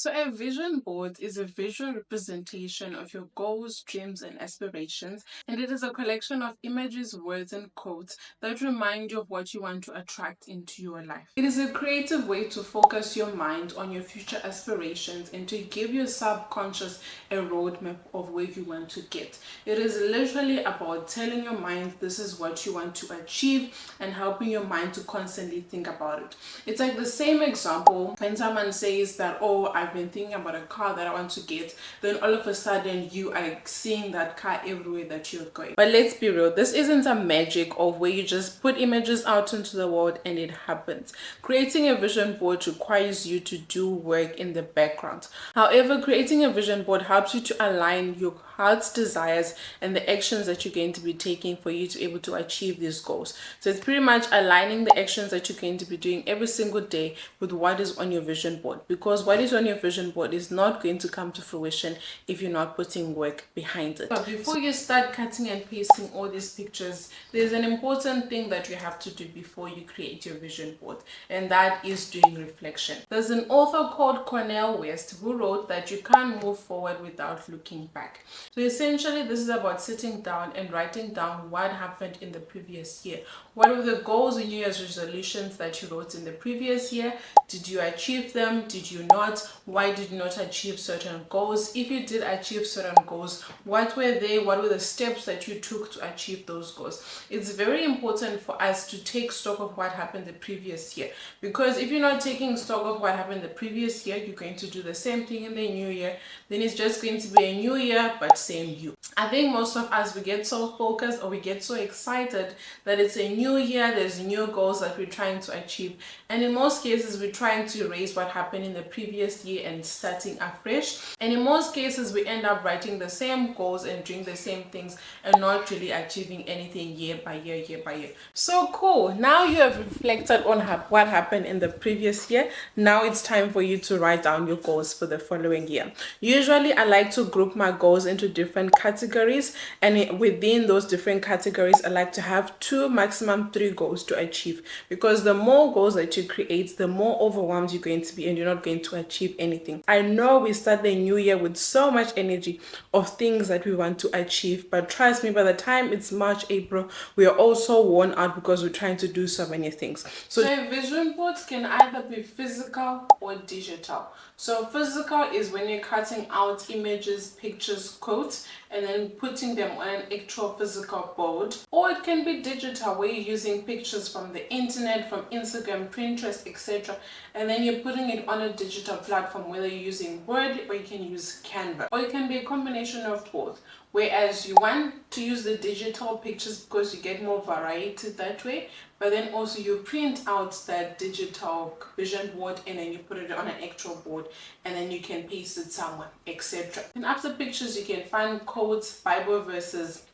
So a vision board is a visual representation of your goals, dreams, and aspirations, and it is a collection of images, words, and quotes that remind you of what you want to attract into your life. It is a creative way to focus your mind on your future aspirations and to give your subconscious a roadmap of where you want to get. It is literally about telling your mind this is what you want to achieve and helping your mind to constantly think about it. It's like the same example when someone says that, oh, I've been thinking about a car that I want to get, then all of a sudden you are seeing that car everywhere that you're going. But let's be real, this isn't a magic of where you just put images out into the world and it happens. Creating a vision board requires you to do work in the background. However, creating a vision board helps you to align your heart's desires and the actions that you're going to be taking for you to be able to achieve these goals. So it's pretty much aligning the actions that you're going to be doing every single day with what is on your vision board, because what is on your vision board is not going to come to fruition if you're not putting work behind it. But before you start cutting and pasting all these pictures, there's an important thing that you have to do before you create your vision board, and that is doing reflection. There's an author called Cornel West who wrote that you can't move forward without looking back. So essentially, this is about sitting down and writing down what happened in the previous year. What were the goals and New Year's resolutions that you wrote in the previous year? Did you achieve them? Did you not? Why did you not achieve certain goals? If you did achieve certain goals, what were they? What were the steps that you took to achieve those goals? It's very important for us to take stock of what happened the previous year, because if you're not taking stock of what happened the previous year, you're going to do the same thing in the new year. Then it's just going to be a new year, but same you. I think most of us, we get so focused or we get so excited that it's a new year, there's new goals that we're trying to achieve, and in most cases we're trying to erase what happened in the previous year and starting afresh, and in most cases we end up writing the same goals and doing the same things and not really achieving anything year by year. So cool, now you have reflected on what happened in the previous year. Now it's time for you to write down your goals for the following year. Usually I like to group my goals into different categories, and within those different categories I like to have 2, maximum 3 goals to achieve, because the more goals that you create, the more overwhelmed you're going to be and you're not going to achieve anything. I know we start the new year with so much energy of things that we want to achieve, but trust me, by the time it's March, April, we are also worn out because we're trying to do so many things. So vision boards can either be physical or digital. So physical is when you're cutting out images, pictures, quotes, and then putting them on an actual physical board. Or it can be digital, where you're using pictures from the internet, from Instagram, Pinterest, etc., and then you're putting it on a digital platform, whether you're using Word or you can use Canva. Or it can be a combination of both, whereas you want to use the digital pictures because you get more variety that way, but then also you print out that digital vision board and then you put it on an actual board and then you can paste it somewhere, etc. And after pictures, you can find quotes, Bible verses,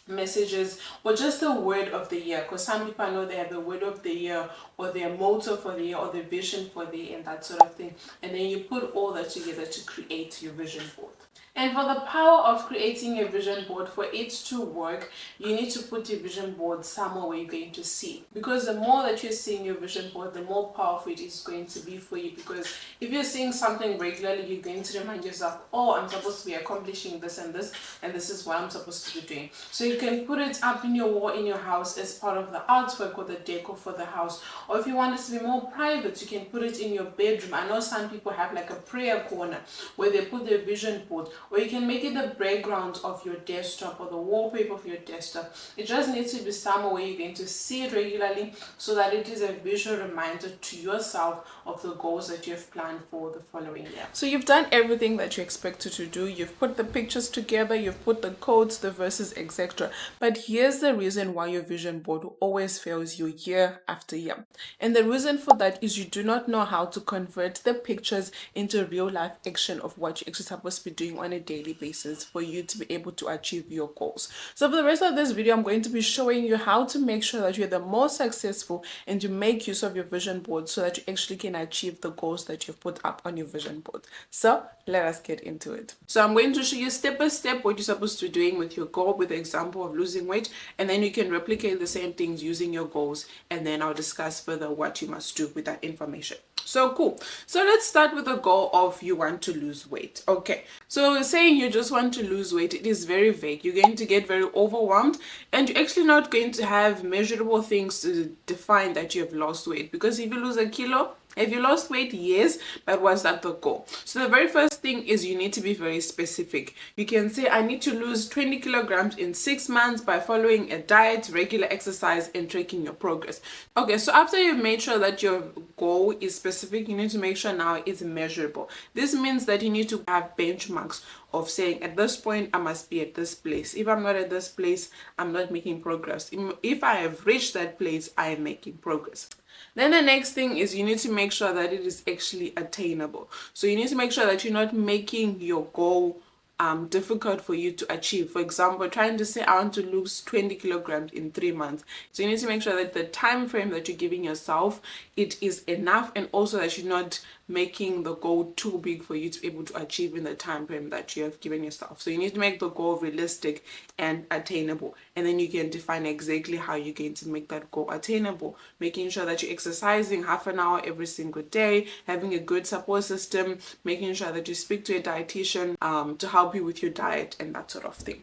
messages, or just the word of the year, because some people, I know they have the word of the year or their motto for the year or the vision for the year and that sort of thing, and then you put all that together to create your vision board. And for the power of creating a vision board, for it to work, you need to put your vision board somewhere where you're going to see. Because the more that you're seeing your vision board, the more powerful it is going to be for you. Because if you're seeing something regularly, you're going to remind yourself, oh, I'm supposed to be accomplishing this, and this is what I'm supposed to be doing. So you can put it up in your wall in your house as part of the artwork or the decor for the house. Or if you want it to be more private, you can put it in your bedroom. I know some people have like a prayer corner where they put their vision board, or you can make it the background of your desktop or the wallpaper of your desktop. It just needs to be somewhere where you're going to see it regularly, so that it is a visual reminder to yourself of the goals that you have planned for the following year. So you've done everything that you expected to do. You've put the pictures together, you've put the quotes, the verses, etc. But here's the reason why your vision board always fails you year after year. And the reason for that is you do not know how to convert the pictures into real life action of what you're actually supposed to be doing on on a daily basis for you to be able to achieve your goals. So for the rest of this video, I'm going to be showing you how to make sure that you're the most successful and to make use of your vision board so that you actually can achieve the goals that you've put up on your vision board. So let us get into it. So I'm going to show you step by step what you're supposed to be doing with your goal, with the example of losing weight, and then you can replicate the same things using your goals, and then I'll discuss further what you must do with that information. So cool. So let's start with the goal of you want to lose weight. Okay, so saying you just want to lose weight, it is very vague. You're going to get very overwhelmed, and you're actually not going to have measurable things to define that you have lost weight. Because if you lose a kilo, if you lost weight, yes, but was that the goal? So the very first thing is you need to be very specific. You can say, I need to lose 20 kilograms in 6 months by following a diet, regular exercise, and tracking your progress. Okay, so after you've made sure that your goal is specific, you need to make sure now it's measurable. This means that you need to have benchmarks of saying, at this point, I must be at this place. If I'm not at this place, I'm not making progress. If I have reached that place, I am making progress. Then the next thing is you need to make sure that it is actually attainable. So you need to make sure that you're not making your goal difficult for you to achieve. For example, trying to say I want to lose 20 kilograms in 3 months. So you need to make sure that the time frame that you're giving yourself, it is enough, and also that you're not making the goal too big for you to be able to achieve in the time frame that you have given yourself. So you need to make the goal realistic and attainable, and then you can define exactly how you're going to make that goal attainable, making sure that you're exercising half an hour every single day, having a good support system, making sure that you speak to a dietitian to help you with your diet and that sort of thing.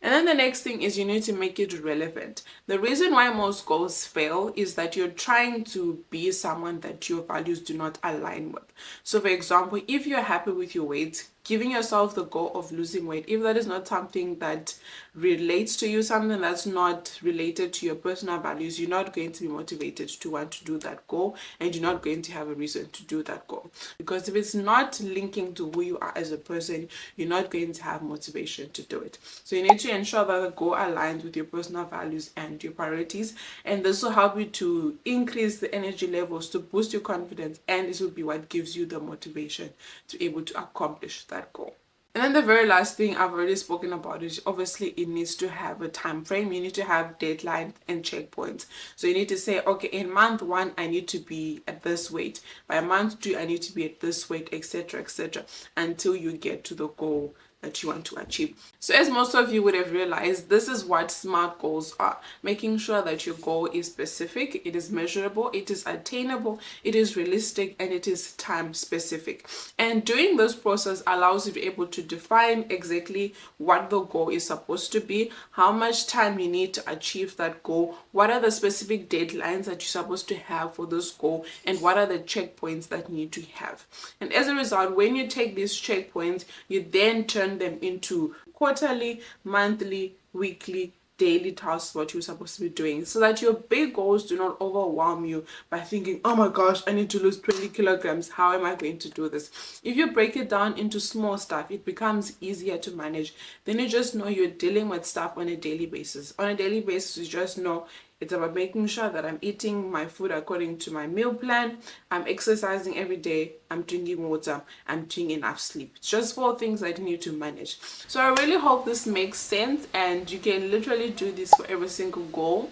And then the next thing is you need to make it relevant. The reason why most goals fail is that you're trying to be someone that your values do not align with. So for example, if you're happy with your weight, giving yourself the goal of losing weight, if that is not something that relates to you, something that's not related to your personal values, you're not going to be motivated to want to do that goal, and you're not going to have a reason to do that goal. Because if it's not linking to who you are as a person, you're not going to have motivation to do it. So you need to ensure that the goal aligns with your personal values and your priorities, and this will help you to increase the energy levels, to boost your confidence, and this will be what gives you the motivation to be able to accomplish that goal. And then the very last thing I've already spoken about is obviously it needs to have a time frame. You need to have deadlines and checkpoints. So you need to say, okay, in month 1 I need to be at this weight, by month 2 I need to be at this weight, etc., until you get to the goal that you want to achieve. So as most of you would have realized, this is what SMART goals are. Making sure that your goal is specific, it is measurable, it is attainable, it is realistic, and it is time specific. And doing this process allows you to be able to define exactly what the goal is supposed to be, how much time you need to achieve that goal, what are the specific deadlines that you're supposed to have for this goal, and what are the checkpoints that you need to have. And as a result, when you take these checkpoints, you then turn them into quarterly, monthly, weekly, daily tasks, what you're supposed to be doing, so that your big goals do not overwhelm you by thinking, oh my gosh, I need to lose 20 kilograms. How am I going to do this? If you break it down into small stuff, it becomes easier to manage. Then you just know you're dealing with stuff on a daily basis. On a daily basis, you just know it's about making sure that I'm eating my food according to my meal plan, I'm exercising every day, I'm drinking water, I'm doing enough sleep. It's just 4 things that you need to manage. So I really hope this makes sense, and you can literally do this for every single goal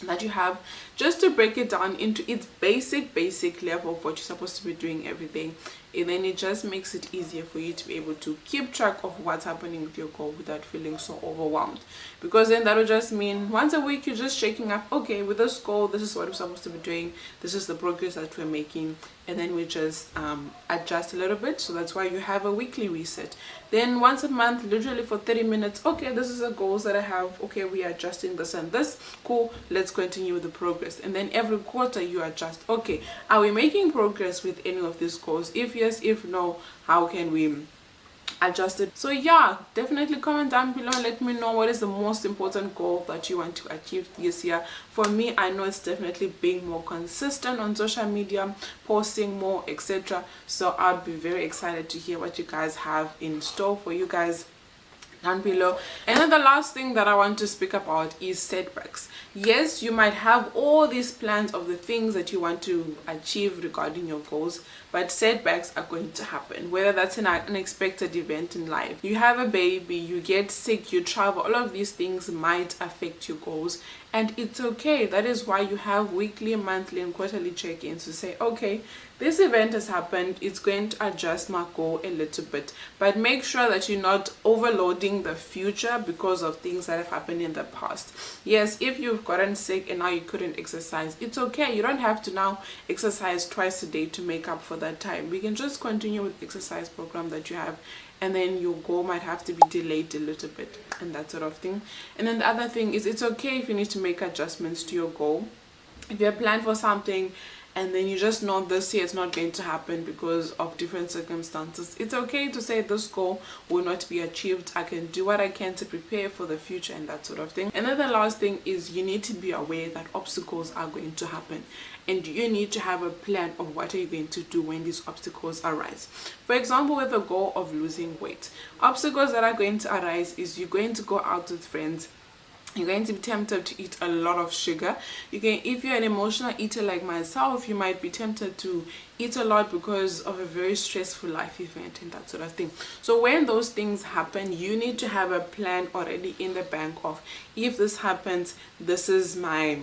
that you have, just to break it down into its basic level of what you're supposed to be doing every day. And then it just makes it easier for you to be able to keep track of what's happening with your goal without feeling so overwhelmed. Because then that will just mean once a week you're just checking up, okay, with this goal, this is what we're supposed to be doing, this is the progress that we're making, and then we just adjust a little bit. So that's why you have a weekly reset. Then once a month, literally for 30 minutes, okay, this is the goals that I have, okay, we are adjusting this and this, cool, let's continue with the progress. And then every quarter you adjust, okay, are we making progress with any of these goals? If yes, if no, how can we adjust it? So yeah, definitely comment down below and let me know what is the most important goal that you want to achieve this year. For me, I know it's definitely being more consistent on social media, posting more, etc. So I'll be very excited to hear what you guys have in store for you guys down below. And then the last thing that I want to speak about is setbacks. Yes, you might have all these plans of the things that you want to achieve regarding your goals, but setbacks are going to happen, whether that's an unexpected event in life. You have a baby, you get sick, you travel, all of these things might affect your goals, and it's okay. That is why you have weekly, monthly, and quarterly check-ins to say, okay, this event has happened, it's going to adjust my goal a little bit, but make sure that you're not overloading the future because of things that have happened in the past. Yes, if you've gotten sick and now you couldn't exercise, it's okay. You don't have to now exercise twice a day to make up for that time. We can just continue with the exercise program that you have, and then your goal might have to be delayed a little bit and that sort of thing. And then the other thing is, it's okay if you need to make adjustments to your goal. If you have planned for something and then you just know this year it's not going to happen because of different circumstances, it's okay to say this goal will not be achieved. I can do what I can to prepare for the future and that sort of thing. And then the last thing is, you need to be aware that obstacles are going to happen, and you need to have a plan of what are you going to do when these obstacles arise. For example, with the goal of losing weight, obstacles that are going to arise is you're going to go out with friends. You're going to be tempted to eat a lot of sugar. If you're an emotional eater like myself, you might be tempted to eat a lot because of a very stressful life event and that sort of thing. So when those things happen, you need to have a plan already in the bank of, if this happens, this is my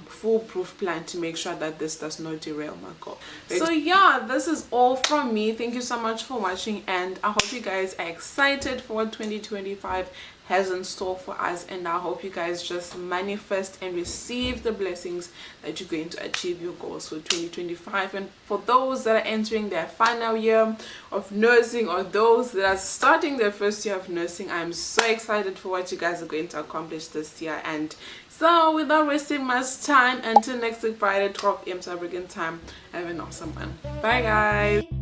foolproof plan to make sure that this does not derail my goal. So yeah, this is all from me. Thank you so much for watching, and I hope you guys are excited for what 2025 has in store for us, and I hope you guys just manifest and receive the blessings that you're going to achieve your goals for 2025. And for those that are entering their final year of nursing, or those that are starting their first year of nursing, I'm so excited for what you guys are going to accomplish this year. And so without wasting much time, until next week Friday 12 a.m. South African time, have an awesome one. Bye guys.